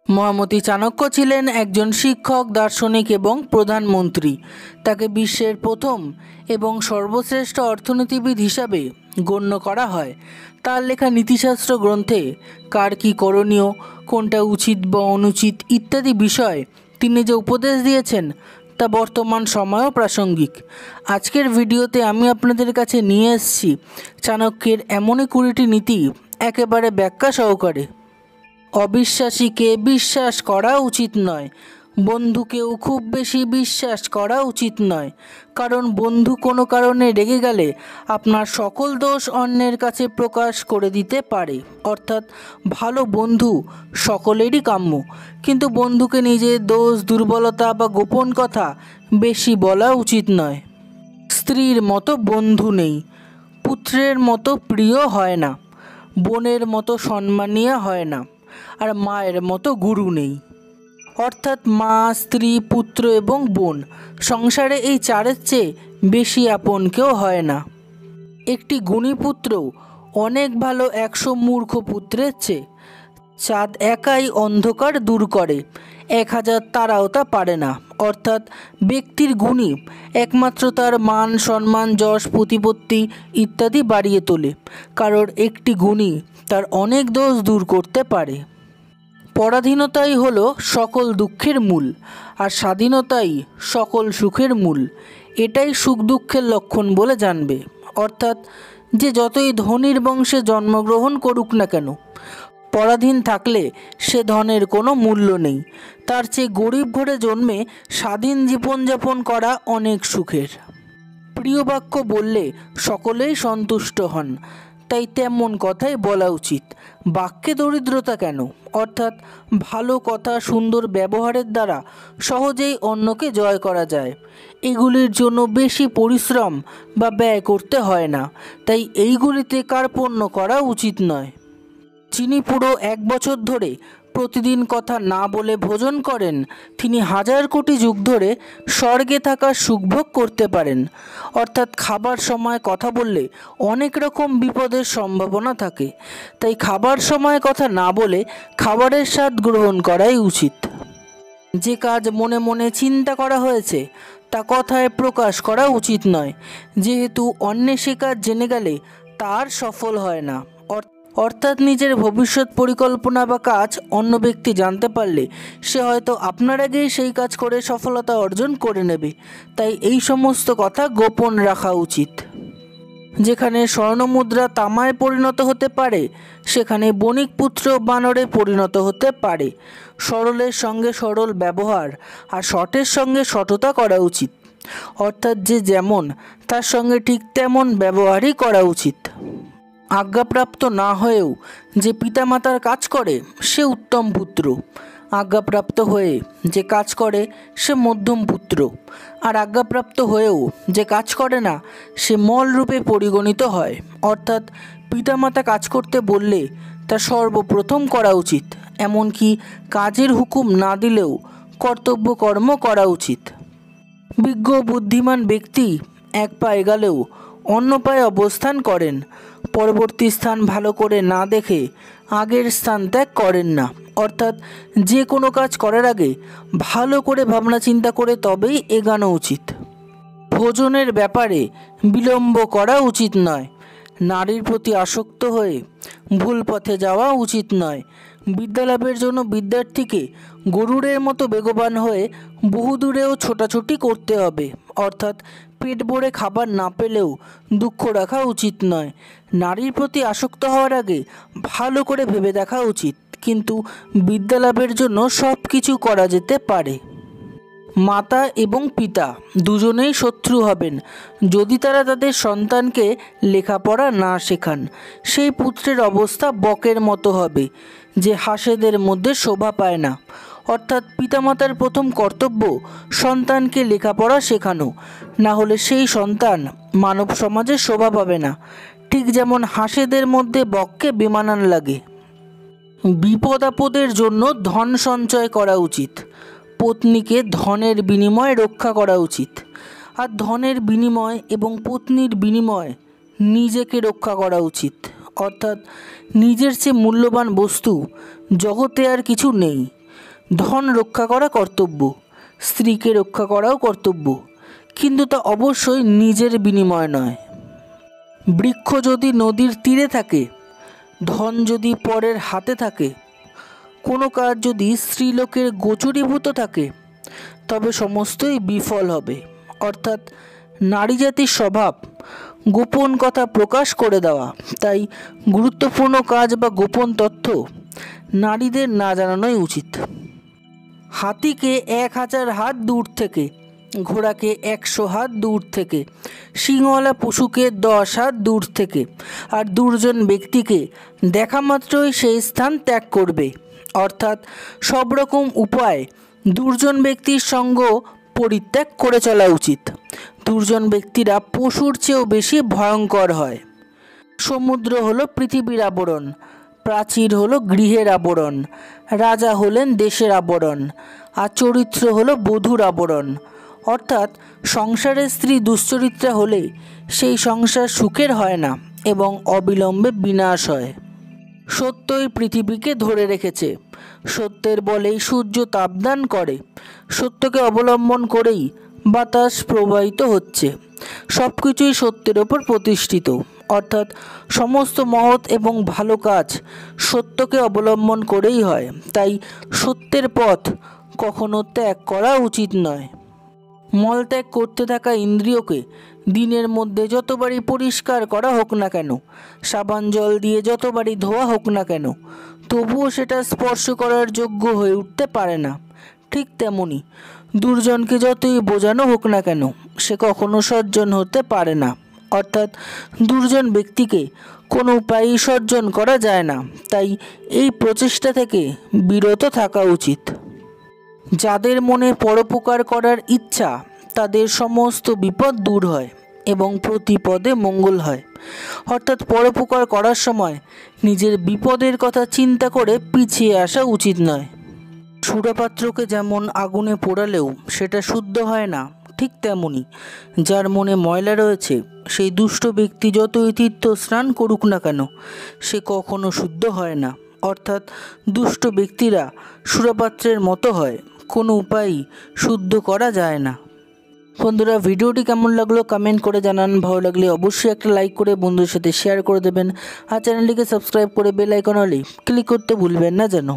মহামতি চাণক্য ছিলেন একজন শিক্ষক, দার্শনিক এবং প্রধানমন্ত্রী। তাকে বিশ্বের প্রথম এবং সর্বশ্রেষ্ঠ অর্থনীতিবিদ হিসাবে গণ্য করা হয়। তার লেখা নীতিশাস্ত্র গ্রন্থে কার কী করণীয়, কোনটা উচিত বা অনুচিত ইত্যাদি বিষয় তিনি যে উপদেশ দিয়েছেন তা বর্তমান সময়েও প্রাসঙ্গিক। আজকের ভিডিওতে আমি আপনাদের কাছে নিয়ে এসেছি চাণক্যের এমনই 20টি নীতি একেবারে ব্যাখ্যা সহকারে। অবিশ্বাসীকে বিশ্বাস করা উচিত নয়। বন্ধুকেও খুব বেশি বিশ্বাস করা উচিত নয়, কারণ বন্ধু কোনো কারণে রেগে গেলে আপনার সকল দোষ অন্যের কাছে প্রকাশ করে দিতে পারে। অর্থাৎ ভালো বন্ধু সকলেরই কাম্য, কিন্তু বন্ধুকে নিজের দোষ, দুর্বলতা বা গোপন কথা বেশি বলা উচিত নয়। স্ত্রীর মতো বন্ধু নেই, পুত্রের মতো প্রিয় হয় না, বোনের মতো সম্মানীয় হয় না, আর মায়ের মতো গুরু নেই। অর্থাৎ মা, স্ত্রী, পুত্র এবং বোন, সংসারে এই চারের চেয়ে বেশি আপন কেউ হয় না। একটি গুণী পুত্র অনেক ভালো 100 মূর্খ পুত্রের চেয়ে। চাঁদ একাই অন্ধকার দূর করে, 1000 তারাও তা পারে না। অর্থাৎ ব্যক্তির গুণই একমাত্র তার মান, সম্মান, যশ, প্রতিপত্তি ইত্যাদি বাড়িয়ে তোলে, কারণ একটি গুণই তার অনেক দোষ দূর করতে পারে। পরাধীনতাই হলো সকল দুঃখের মূল, আর স্বাধীনতাই সকল সুখের মূল। এটাই সুখ দুঃখের লক্ষণ বলে জানবে। অর্থাৎ যে যতই ধনীর বংশে জন্মগ্রহণ করুক না কেন, পরাধীন থাকলে সে ধনের কোনো মূল্য নেই। তার চেয়ে গরিব ঘরে জন্মে স্বাধীন জীবনযাপন করা অনেক সুখের। প্রিয় বাক্য বললে সকলেই সন্তুষ্ট হন, তাই তেমন কথাই বলা উচিত। বাক্যে দরিদ্রতা কেন? অর্থাৎ ভালো কথা, সুন্দর ব্যবহারের দ্বারা সহজেই অন্যকে জয় করা যায়। এগুলির জন্য বেশি পরিশ্রম বা ব্যয় করতে হয় না, তাই এইগুলিতে কার্পণ্য করা উচিত নয়। যিনি পুরো 1 বছর ধরে প্রতিদিন কথা না বলে ভোজন করেন, তিনি 1000 কোটি যুগ ধরে স্বর্গে থাকার সুখভোগ করতে পারেন। অর্থাৎ খাবার সময় কথা বললে অনেক রকম বিপদের সম্ভাবনা থাকে, তাই খাবার সময় কথা না বলে খাবারের স্বাদ গ্রহণ করাই উচিত। যে কাজ মনে মনে চিন্তা করা হয়েছে তা কথায় প্রকাশ করা উচিত নয়, যেহেতু অন্যে সে কাজ জেনে গেলে তার সফল হয় না। অর্থাৎ নিজের ভবিষ্যৎ পরিকল্পনা বা কাজ অন্য ব্যক্তি জানতে পারলে সে হয়তো আপনার আগেই সেই কাজ করে সফলতা অর্জন করে নেবে, তাই এই সমস্ত কথা গোপন রাখা উচিত। যেখানে স্বর্ণমুদ্রা তামায় পরিণত হতে পারে, সেখানে বণিক পুত্র বানরে পরিণত হতে পারে। সরলের সঙ্গে সরল ব্যবহার আর সটের সঙ্গে সততা করা উচিত। অর্থাৎ যে যেমন, তার সঙ্গে ঠিক তেমন ব্যবহারই করা উচিত। আজ্ঞাপ্রাপ্ত না হয়েও যে পিতামাতার কাজ করে সে উত্তম পুত্র। আজ্ঞাপ্রাপ্ত হয়ে যে কাজ করে সে মধ্যম পুত্র, আর আজ্ঞাপ্রাপ্ত হয়েও যে কাজ করে না সে মলরূপে পরিগণিত হয়। অর্থাৎ পিতামাতা কাজ করতে বললে তা সর্বপ্রথম করা উচিত, এমনকি কাজের হুকুম না দিলেও কর্তব্য কর্ম করা উচিত। বিজ্ঞ বুদ্ধিমান ব্যক্তি এক পায়ে গেলেও অন্য পায়ে অবস্থান করেন। পরবর্তী স্থান ভালো করে না দেখে আগের স্থান ত্যাগ করেন না। অর্থাৎ যে কোনো কাজ করার আগে ভালো করে ভাবনা চিন্তা করে তবেই এগানো উচিত। ভোজনের ব্যাপারে বিলম্ব করা উচিত নয়। নারীর প্রতি আসক্ত হয়ে ভুল পথে যাওয়া উচিত নয়। বিদ্যালাভের জন্য বিদ্যার্থীকে গরুড়ের মতো বেগবান হয়ে বহুদূরেও ছোটাছুটি করতে হবে। অর্থাৎ পেট ভরে খাবার না পেলেও দুঃখ রাখা উচিত নয়। নারীর প্রতি আসক্ত হওয়ার আগে ভালো করে ভেবে দেখা উচিত, কিন্তু বিদ্যালাভের জন্য সব কিছু করা যেতে পারে। মাতা এবং পিতা দুজনেই শত্রু হবেন যদি তারা তাদের সন্তানকে লেখাপড়া না শেখান। সেই পুত্রের অবস্থা বকের মতো হবে, যে হাঁসেদের মধ্যে শোভা পায় না। অর্থাৎ পিতামাতার প্রথম কর্তব্য সন্তানকে লেখাপড়া শেখানো, না হলে সেই সন্তান মানব সমাজে শোভা পাবে না। ঠিক যেমন হাঁসেদের মধ্যে বককে বেমানান লাগে। বিপদ আপদের জন্য ধন সঞ্চয় করা উচিত। পত্নীকে ধনের বিনিময়ে রক্ষা করা উচিত, আর ধনের বিনিময় এবং পত্নীর বিনিময়ে নিজেকে রক্ষা করা উচিত। অর্থাৎ নিজের চেয়ে মূল্যবান বস্তু জগতে আর কিছু নেই। ধন রক্ষা করা কর্তব্য, স্ত্রীকে রক্ষা করাও কর্তব্য, কিন্তু তা অবশ্যই নিজের বিনিময় নয়। বৃক্ষ যদি নদীর তীরে থাকে, ধন যদি পরের হাতে থাকে, কোনো কাজ যদি স্ত্রীলোকের গোচরীভূত থাকে, তবে সমস্তই বিফল হবে। অর্থাৎ নারী জাতির স্বভাব গোপন কথা প্রকাশ করে দেওয়া, তাই গুরুত্বপূর্ণ কাজ বা গোপন তথ্য নারীদের না জানানোই উচিত। হাতিকে 1000 হাত দূর থেকে, ঘোড়াকে 100 হাত দূর থেকে, সিংহওয়ালা পশুকে 10 হাত দূর থেকে, আর দুর্জন ব্যক্তিকে দেখা মাত্রই সেই স্থান ত্যাগ করবে। অর্থাৎ সব রকম উপায় দুর্জন ব্যক্তির সঙ্গ পরিত্যাগ করে চলা উচিত। দুর্জন ব্যক্তিরা পশুর চেয়েও বেশি ভয়ঙ্কর হয়। সমুদ্র হলো পৃথিবীর আবরণ, প্রাচীর হলো গৃহের আবরণ, রাজা হলেন দেশের আবরণ, আর চরিত্র হলো বধূর আবরণ। অর্থাৎ সংসারের স্ত্রী দুশ্চরিত্রা হলে সেই সংসার সুখের হয় না এবং অবিলম্বে বিনাশ হয়। সত্যই পৃথিবীকে ধরে রেখেছে, সত্যের বলেই সূর্য তাপদান করে, সত্যকে অবলম্বন করেই বাতাস প্রবাহিত হচ্ছে। সব কিছুই সত্যের ওপর প্রতিষ্ঠিত। অর্থাৎ সমস্ত মহৎ এবং ভালো কাজ সত্যকে অবলম্বন করেই হয়, তাই সত্যের পথ কখনো ত্যাগ করা উচিত নয়। মলত্যাগ করতে থাকা ইন্দ্রিয়কে দিনের মধ্যে যতবারই পরিষ্কার করা হোক না কেন, সাবান জল দিয়ে যতবারই ধোয়া হোক না কেন, তবুও সেটা স্পর্শ করার যোগ্য হয়ে উঠতে পারে না। ঠিক তেমনি দুর্জনকে যতই বোঝানো হোক না কেন, সে কখনো সজ্জন হতে পারে না। অর্থাৎ দুর্জন ব্যক্তিকে কোনো উপায়েই সজ্জন করা যায় না, তাই এই প্রচেষ্টা থেকে বিরত থাকা উচিত। যাদের মনে পরোপকার করার ইচ্ছা, তাদের সমস্ত বিপদ দূর হয় এবং প্রতি পদে মঙ্গল হয়। অর্থাৎ পরোপকার করার সময় নিজের বিপদের কথা চিন্তা করে পিছিয়ে আসা উচিত নয়। সুরাপাত্রকে যেমন আগুনে পোড়ালেও সেটা শুদ্ধ হয় না, ঠিক তেমনি যার মনে ময়লা রয়েছে সেই দুষ্ট ব্যক্তি যতই তীর্থ স্নান করুক না কেন, সে কখনো শুদ্ধ হয় না। অর্থাৎ দুষ্ট ব্যক্তিরা সুরাপাত্রের মতো হয়, কোনো উপায়ই শুদ্ধ করা যায় না। বন্ধুরা, ভিডিওটি কেমন লাগলো কমেন্ট করে জানান। ভালো লাগলে অবশ্যই একটা লাইক করে বন্ধুদের সাথে শেয়ার করে দেবেন, আর চ্যানেলটিকে সাবস্ক্রাইব করে বেল আইকন অলে ক্লিক করতে ভুলবেন না যেন।